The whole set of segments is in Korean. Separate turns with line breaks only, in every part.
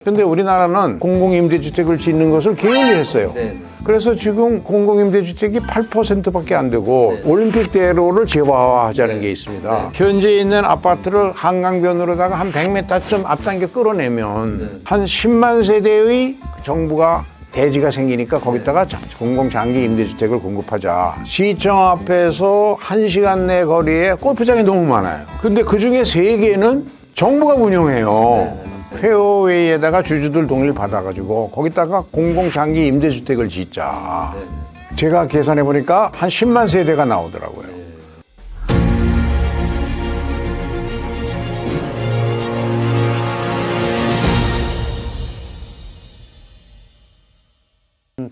근데 우리나라는 공공임대주택을 짓는 것을 게을리했어요. 그래서 지금 공공임대주택이 8%밖에 안 되고 올림픽대로를 재화하자는 게 있습니다. 현재 있는 아파트를 한강변으로다가 한 100m쯤 앞당겨 끌어내면 한 10만 세대의 정부가 대지가 생기니까 거기다가 공공장기 임대주택을 공급하자. 시청 앞에서 1시간 내 거리에 골프장이 너무 많아요. 근데 그중에 3개는 정부가 운영해요. 페어웨이에다가 주주들 동의를 받아가지고 거기다가 공공장기 임대주택을 짓자. 제가 계산해 보니까 한 10만 세대가 나오더라고요.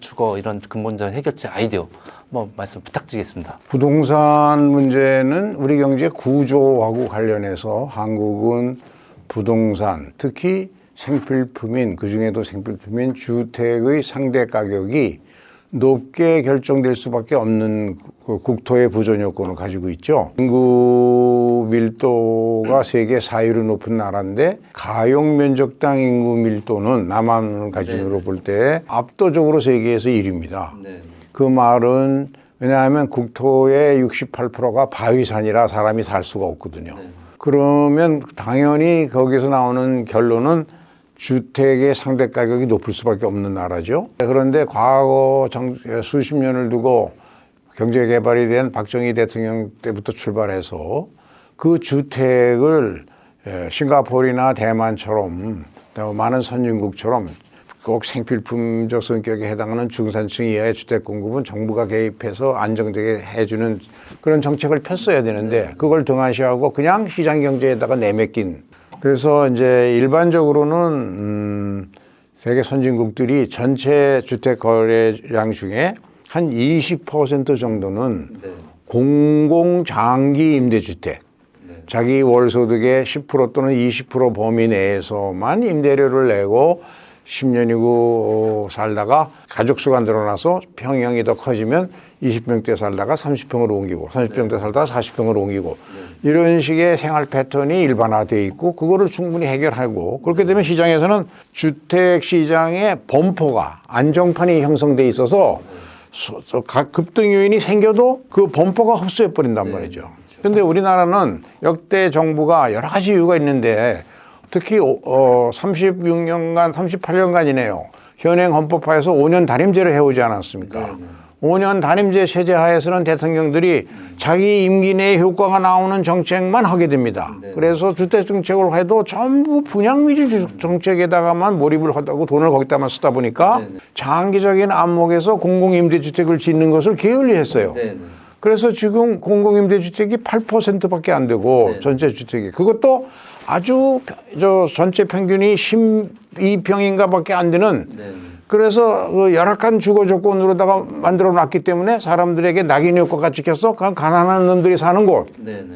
주거 이런 근본적인 해결책 아이디어 한번 말씀 부탁드리겠습니다.
부동산 문제는 우리 경제 구조하고 관련해서 한국은 부동산, 특히 생필품인, 그중에도 생필품인 주택의 상대 가격이 높게 결정될 수밖에 없는 국토의 보존 요건을 가지고 있죠. 인구 밀도가 세계 4위로 높은 나라인데 가용 면적당 인구 밀도는 남한을 기준으로 볼 때 압도적으로 세계에서 1위입니다. 그 말은 왜냐하면 국토의 68%가 바위산이라 사람이 살 수가 없거든요. 그러면 당연히 거기서 나오는 결론은 주택의 상대 가격이 높을 수밖에 없는 나라죠. 그런데 과거 수십 년을 두고 경제 개발이 된 박정희 대통령 때부터 출발해서 그 주택을 싱가포르나 대만처럼 많은 선진국처럼 꼭 생필품적 성격에 해당하는 중산층 이하의 주택 공급은 정부가 개입해서 안정되게 해주는 그런 정책을 폈어야 되는데 그걸 등한시하고 그냥 시장 경제에다가 내맡긴. 그래서 이제 일반적으로는 세계 선진국들이 전체 주택 거래량 중에 한 20% 정도는 공공 장기 임대주택. 자기 월소득의 10% 또는 20% 범위 내에서만 임대료를 내고 10년이고 살다가 가족 수가 늘어나서 평형이 더 커지면 20평대 살다가 30평으로 옮기고 30평대 살다가 40평으로 옮기고 이런 식의 생활 패턴이 일반화되어 있고 그거를 충분히 해결하고 그렇게 되면 시장에서는 주택 시장의 범퍼가 안정판이 형성돼 있어서 급등 요인이 생겨도 그 범퍼가 흡수해 버린단 말이죠. 근데 우리나라는 역대 정부가 여러 가지 이유가 있는데 특히 36년간, 38년간이네요. 현행 헌법하에서 5년 단임제를 해오지 않았습니까? 5년 단임제 체제 하에서는 대통령들이 자기 임기 내에 효과가 나오는 정책만 하게 됩니다. 그래서 주택 정책을 해도 전부 분양 위주 정책에다가만 몰입을 하다고 돈을 거기다만 쓰다 보니까 장기적인 안목에서 공공임대주택을 짓는 것을 게을리했어요. 그래서 지금 공공임대주택이 8%밖에 안 되고 전체 주택이 그것도 아주 전체 평균이 12평인가 밖에 안 되는 그래서 그 열악한 주거 조건으로다가 만들어 놨기 때문에 사람들에게 낙인 효과가 찍혀서 그냥 가난한 놈들이 사는 곳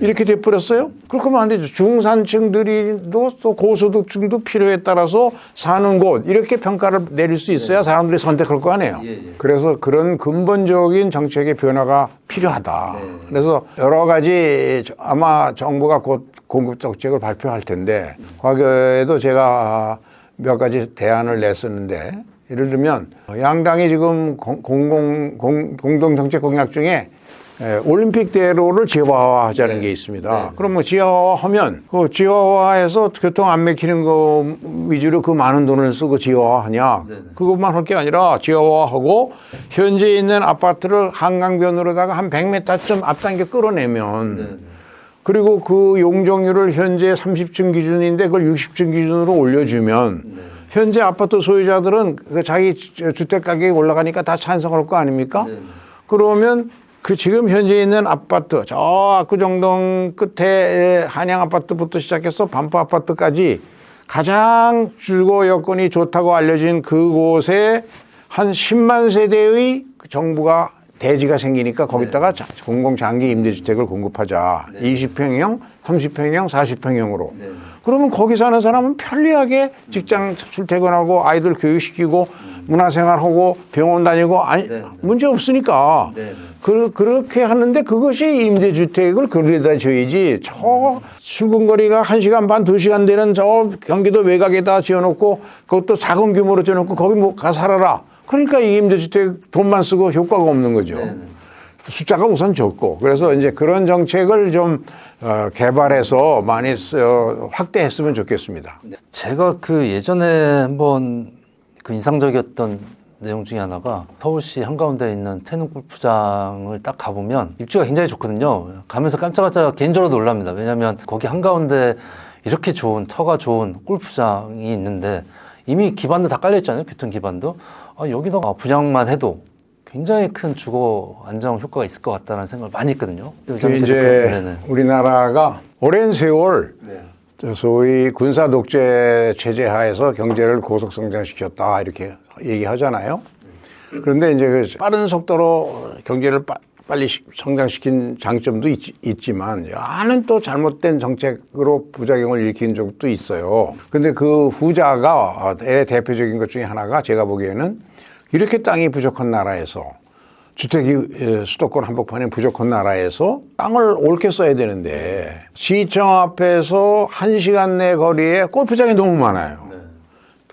이렇게 돼버렸어요. 그렇게 하면 안 되죠. 중산층들이도 또 고소득층도 필요에 따라서 사는 곳 이렇게 평가를 내릴 수 있어야 사람들이 선택할 거 아니에요. 그래서 그런 근본적인 정책의 변화가 필요하다. 그래서 여러 가지 아마 정부가 곧 공급 정책을 발표할 텐데 과거에도 제가 몇 가지 대안을 냈었는데 예를 들면 양당이 지금 공동정책 공약 중에 올림픽대로를 지하화하자는 게 있습니다. 그럼 뭐 지하화하면 그 지하화해서 교통 안 막히는 거 위주로 그 많은 돈을 쓰고 지하화하냐 그것만 할 게 아니라 지하화하고 현재 있는 아파트를 한강변으로다가 한 100m쯤 앞당겨 끌어내면 그리고 그 용적률을 현재 30층 기준인데 그걸 60층 기준으로 올려주면 현재 아파트 소유자들은 자기 주택 가격이 올라가니까 다 찬성할 거 아닙니까? 그러면 그 지금 현재 있는 아파트 저 압구정동 끝에 한양 아파트부터 시작해서 반포 아파트까지 가장 주거 여건이 좋다고 알려진 그곳에 한 10만 세대의 정부가 대지가 생기니까 거기다가 공공장기 임대주택을 공급하자. 20평형, 30평형, 40평형으로. 그러면 거기 사는 사람은 편리하게 직장 출퇴근하고 아이들 교육시키고 문화생활하고 병원 다니고 문제 없으니까 그렇게 하는데 그것이 임대주택을 그러다 줘야지 저 출근거리가 1시간 반, 2시간 되는 저 경기도 외곽에다 지어놓고 그것도 작은 규모로 지어놓고 거기 뭐 가 살아라. 그러니까 이 임대주택 돈만 쓰고 효과가 없는 거죠. 숫자가 우선 적고 그래서 이제 그런 정책을 좀 개발해서 많이 확대했으면 좋겠습니다.
제가 그 예전에 한번 그 인상적이었던 내용 중에 하나가 서울시 한가운데 있는 태릉 골프장을 딱 가보면 입지가 굉장히 좋거든요. 가면서 깜짝깜짝 개인적으로 놀랍니다. 왜냐하면 거기 한가운데 이렇게 좋은 터가 좋은 골프장이 있는데 이미 기반도 다 깔려 있잖아요. 교통 기반도. 여기서 분양만 해도 굉장히 큰 주거 안정 효과가 있을 것 같다는 생각을 많이 했거든요.
그 이제 우리나라가 오랜 세월 소위 군사 독재 체제 하에서 경제를 고속 성장시켰다 이렇게 얘기하잖아요. 그런데 이제 그 빠른 속도로 경제를 빨리 성장시킨 장점도 있지만 많은 또 잘못된 정책으로 부작용을 일으킨 적도 있어요. 근데 그 후자가 대표적인 것 중에 하나가 제가 보기에는 이렇게 땅이 부족한 나라에서 주택이 수도권 한복판에 부족한 나라에서 땅을 옳게 써야 되는데 시청 앞에서 1시간 내 거리에 골프장이 너무 많아요.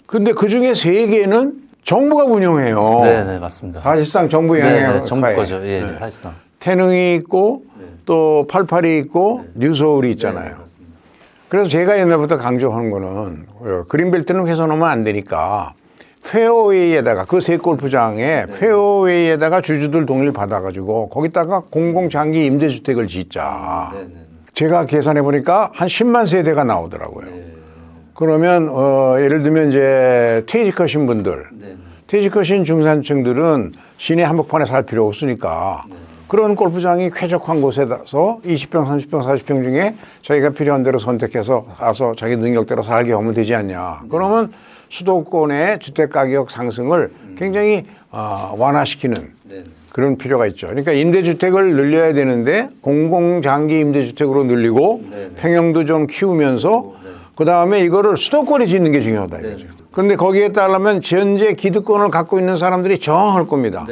근데 그중에 3개는 정부가 운영해요.
네, 맞습니다.
사실상 정부 영향
정부 거죠. 예, 사실상.
태릉이 있고 또 88이 있고 뉴서울이 있잖아요. 그래서 제가 옛날부터 강조하는 거는 그린벨트는 훼손하면 안 되니까 페어웨이에다가 그 세 골프장에 페어웨이에다가 주주들 동의를 받아가지고 거기다가 공공장기 임대주택을 짓자. 제가 계산해 보니까 한 10만 세대가 나오더라고요. 그러면 예를 들면 이제 퇴직하신 분들, 퇴직하신 중산층들은 시내 한복판에 살 필요 없으니까 그런 골프장이 쾌적한 곳에서 20평, 30평, 40평 중에 자기가 필요한 대로 선택해서 가서 자기 능력대로 살게 하면 되지 않냐. 그러면 수도권의 주택가격 상승을 굉장히 완화시키는 그런 필요가 있죠. 그러니까 임대주택을 늘려야 되는데 공공장기 임대주택으로 늘리고 평형도 좀 키우면서 그다음에 이거를 수도권에 짓는 게 중요하다 이거죠. 그런데 거기에 따르면 현재 기득권을 갖고 있는 사람들이 저항할 겁니다.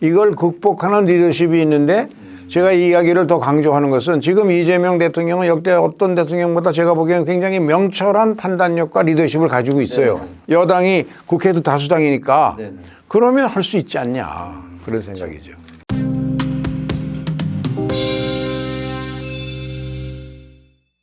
이걸 극복하는 리더십이 있는데 제가 이 이야기를 더 강조하는 것은 지금 이재명 대통령은 역대 어떤 대통령보다 제가 보기에는 굉장히 명철한 판단력과 리더십을 가지고 있어요. 여당이 국회도 다수당이니까 그러면 할 수 있지 않냐 그런 생각이죠.